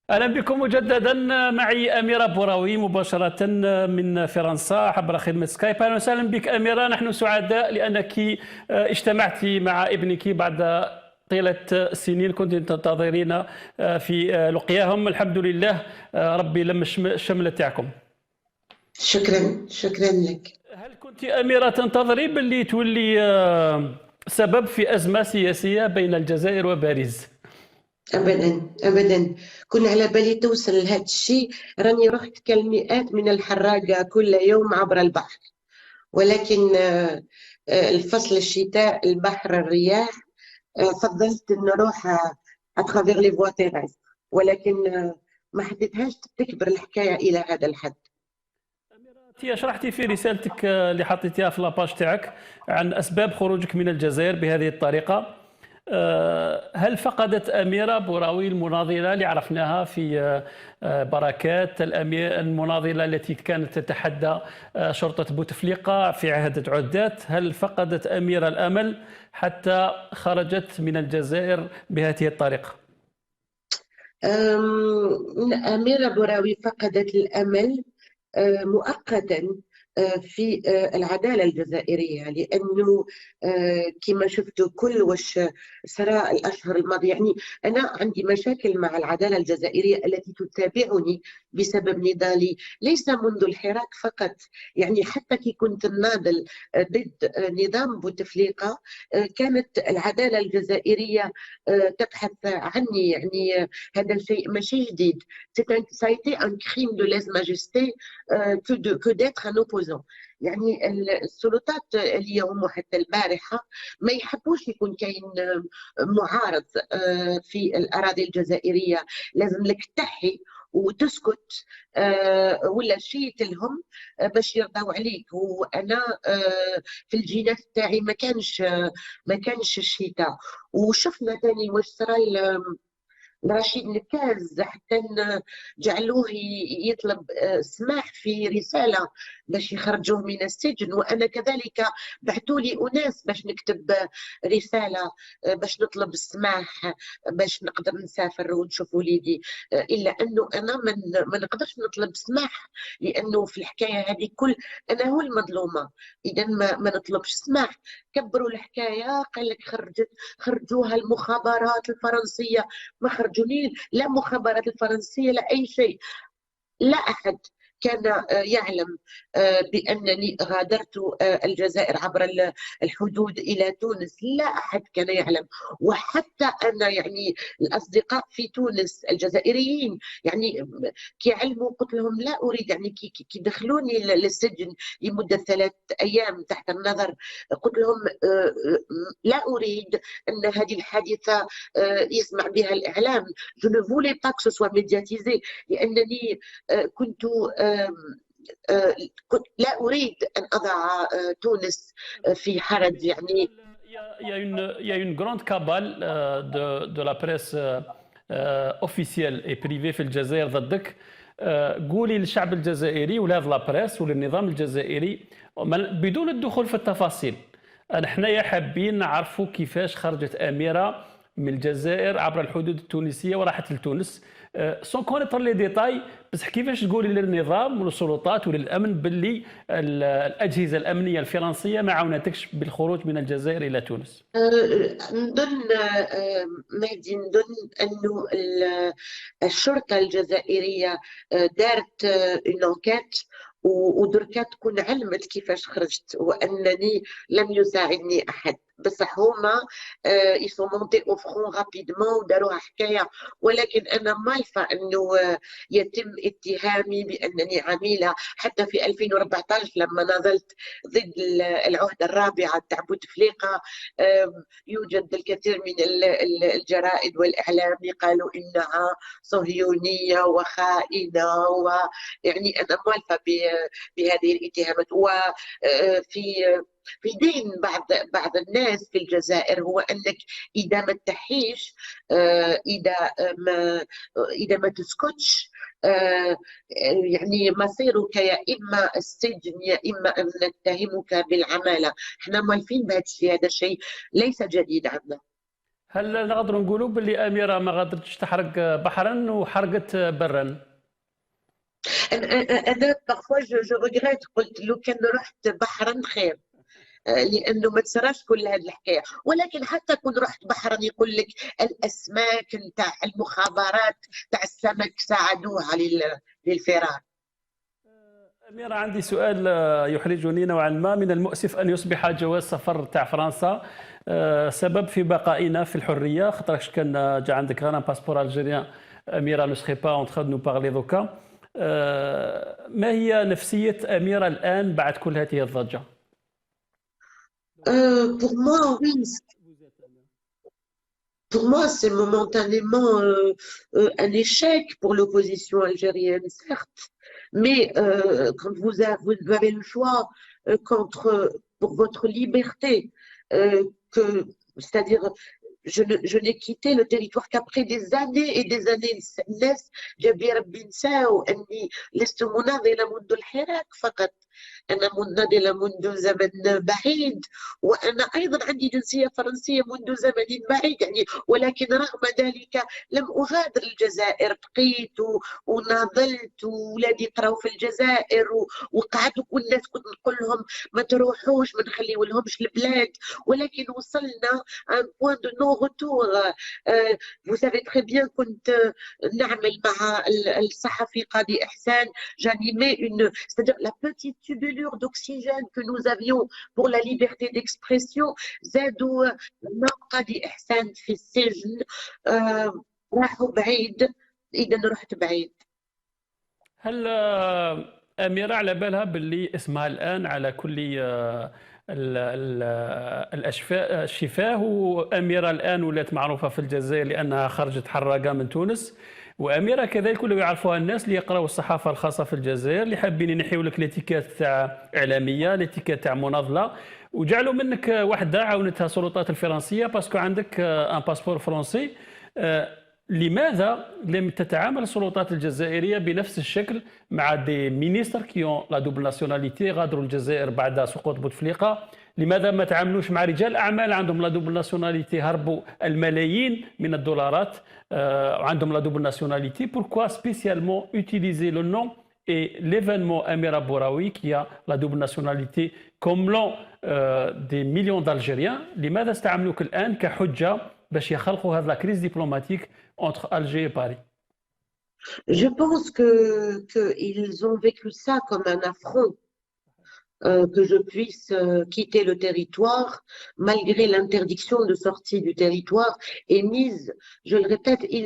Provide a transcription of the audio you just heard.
أهلا بكم مجددا. معي أميرة بوراوي مباشرة من فرنسا عبر خدمة سكايب. أهلا وسهلا بك أميرة، نحن سعداء لأنك اجتمعت مع ابنك بعد طيلة سنين كنت تنتظرين في لقياهم. الحمد لله ربي لم الشمل تاعكم. شكرا لك. هل كنت أميرة تنتظري باللي تولي سبب في أزمة سياسية بين الجزائر وباريس؟ ابدا كنا على بالي توصل لهذا الشيء. راني رحت كالمئات من الحراقه كل يوم عبر البحر، ولكن الفصل الشتاء البحر الرياح، فضلت ان نروح اترافيغ لي فوا تيريستر، ولكن ما حبيتهاش تكبر الحكايه الى هذا الحد. أنت شرحتي في رسالتك اللي حطيتيها في لاباج تاعك عن أسباب خروجك من الجزائر بهذه الطريقة. هل فقدت أميرة بوراوي المناضلة اللي عرفناها في بركات، المناضلة التي كانت تتحدى شرطة بوتفليقة في عهد عدات، هل فقدت أميرة الأمل حتى خرجت من الجزائر بهذه الطريقة؟ أميرة بوراوي فقدت الأمل مؤقتا في العدالة الجزائرية، لأنه كما شفتوا كل وش سرى الأشهر الماضية. يعني أنا عندي مشاكل مع العدالة الجزائرية التي تتابعني بسبب نضالي ليس منذ الحراك فقط. يعني حتى كي كنت ناضل ضد نظام بوتفليقة، كانت العدالة الجزائرية تبحث عني. يعني هذا الشيء ماشي جديد. ça a été un crime de lèse-majesté que d'être un opposant. يعني السلطات اليوم وحتى البارحة ما يحبوش يكون كاين معارض في الأراضي الجزائرية. لازم لك تحي وتسكت ولا شيء لهم باش يرضوا عليك. وانا في الجينات تاعي ما كانش الشتاء. وشفنا تاني واش صرا رشيد نكاز حتى جعلوه يطلب سماح في رسالة باش يخرجوه من السجن، وأنا كذلك بعثوا لي أناس باش نكتب رسالة باش نطلب السماح باش نقدر نسافر ونشوف وليدي. إلا أنه أنا ما نقدرش نطلب سماح، لأنه في الحكاية هذه كل أنا هو المظلومة. إذا ما نطلبش سماح. كبروا الحكاية، قال لك خرجوها المخابرات الفرنسية. ما خرجوني لا مخابرات الفرنسية لا أي شيء. لا أحد كان يعلم بأنني غادرت الجزائر عبر الحدود إلى تونس. لا أحد كان يعلم. وحتى أنا يعني الأصدقاء في تونس الجزائريين يعني كي علموا قلت لهم لا أريد، يعني كي دخلوني للسجن لمدة 3 أيام تحت النظر، قلت لهم لا أريد أن هذه الحادثة يسمع بها الإعلام. je ne voulais pas que ce soit médiatisé، لأنني كنت لا أريد أن أضع تونس في حرج. يعني Il y a une grande cabale de la presse officielle et privée في الجزائر ضدك. قولي للشعب الجزائري ولهذا لا بريس وللنظام الجزائري بدون الدخول في التفاصيل. حنايا حابين نعرفوا كيفاش خرجت أميرة من الجزائر عبر الحدود التونسية وراحت لتونس، سون كونيتر لي ديتاي. بس كيفاش تقولي للنظام وللسلطات وللامن باللي الاجهزه الامنيه الفرنسيه ما عاونتكش بالخروج من الجزائر الى تونس؟ نظن مهدي، نظن أنه الشرطة الجزائرية دارت انكات ودركا تكون علمت كيفاش خرجت، وانني لم يساعدني احد. بصح هما يسون مونتي او فرون رابيدمون وداروها حكايه. ولكن انا مالفه انه يتم اتهامي بانني عميله. حتى في 2014 لما ناضلت ضد العهده الرابعه تاع بوتفليقه، يوجد الكثير من الجرائد والاعلام قالوا انها صهيونيه وخائنه، ويعني انا مالفه بهذه الاتهامات. وفي دين بعض الناس في الجزائر هو انك اذا ما تحيش، اذا ما تسكتش، يعني مصيرك يا اما السجن يا اما ان نتهمك بالعماله. احنا مالفين بهذا الشيء، هذا الشيء ليس جديد عندنا. هل نقدروا نقولوا باللي أميرة ما غادرتش تحرق بحرا وحرقت برا؟ أنا بارفوا جو ريغريت، قلت لو كان رحت بحرا خير، لانه ما تصراش كل هذه الحكايه. ولكن حتى كون رحت بحرا يقول لك الاسماك نتاع المخابرات تاع السمك ساعدوها للفرار. أميرة، عندي سؤال يحرجني نوعا ما. من المؤسف أن يصبح جواز سفر تاع فرنسا سبب في بقائنا في الحرية، خاطرش كان جا عندك غير باسبور الجيريان. أميرة نو سخي با اون تخا دو نو بارلي دوكا. ما هي نفسية أميرة الآن بعد كل هذه الضجة؟ Pour moi, oui, pour moi, c'est momentanément un échec pour l'opposition algérienne, certes, mais quand vous avez le choix pour votre liberté, c'est-à-dire je n'ai quitté le territoire qu'après des années et des années. الناس جابي ربي نساو أني لست مناضلة منذ الحراك فقط، أنا مناضلة منذ زمن بعيد، وأنا أيضا عندي جنسية فرنسية منذ زمن بعيد يعني. ولكن رغم ذلك لم أغادر الجزائر، بقيت وناضلت، وولادي يقراوا في الجزائر وقعدوا كل الناس كنت نقول لهم ما تروحوش، ما نخليو لهمش البلاد. ولكن وصلنا un point de non-retour. Vous savez très bien كنت نعمل مع الصحفي قاضي إحسان، j'animais c'est-à-dire la petite tubulure d'oxygène que nous avions pour la liberté d'expression. زادوا مع قاضي إحسان في السجن، راحوا بعيد، إذا رحت بعيد. هل أميرة على بالها باللي اسمها الآن على كل الشفاه، وأميرة الآن ولات معروفة في الجزائر لأنها خرجت حراقة من تونس، وأميرة كذلك اللي يعرفوها الناس اللي يقراوا الصحافة الخاصة في الجزائر، اللي حابين ينحيوا لك ليتيكات تاع إعلامية، ليتيكات تاع مناضلة، وجعلوا منك وحدة عاونتها السلطات الفرنسية باسكو عندك ان باسبور فرنسي. لماذا لم تتعامل السلطات الجزائرية بنفس الشكل مع دي مينيستر كي اون لا دوبل ناسيوناليتي غادروا الجزائر بعد سقوط بوتفليقة؟ لماذا ما تعاملوش مع رجال أعمال عندهم لا دوبل ناسيوناليتي هربوا الملايين من الدولارات عندهم لا دوبل ناسيوناليتي؟ Pourquoi spécialement utiliser le nom et l'événement Amira Bouraoui qui a la double nationalité comme l'ont des millions d'Algériens؟ لماذا استعملوك الآن كحجة باش يخلقوا هذه لا كريز دبلوماتيك entre Alger et Paris؟ Je pense qu'ils ont vécu ça comme un affront, que je puisse quitter le territoire malgré l'interdiction de sortie du territoire, et mise, je le répète,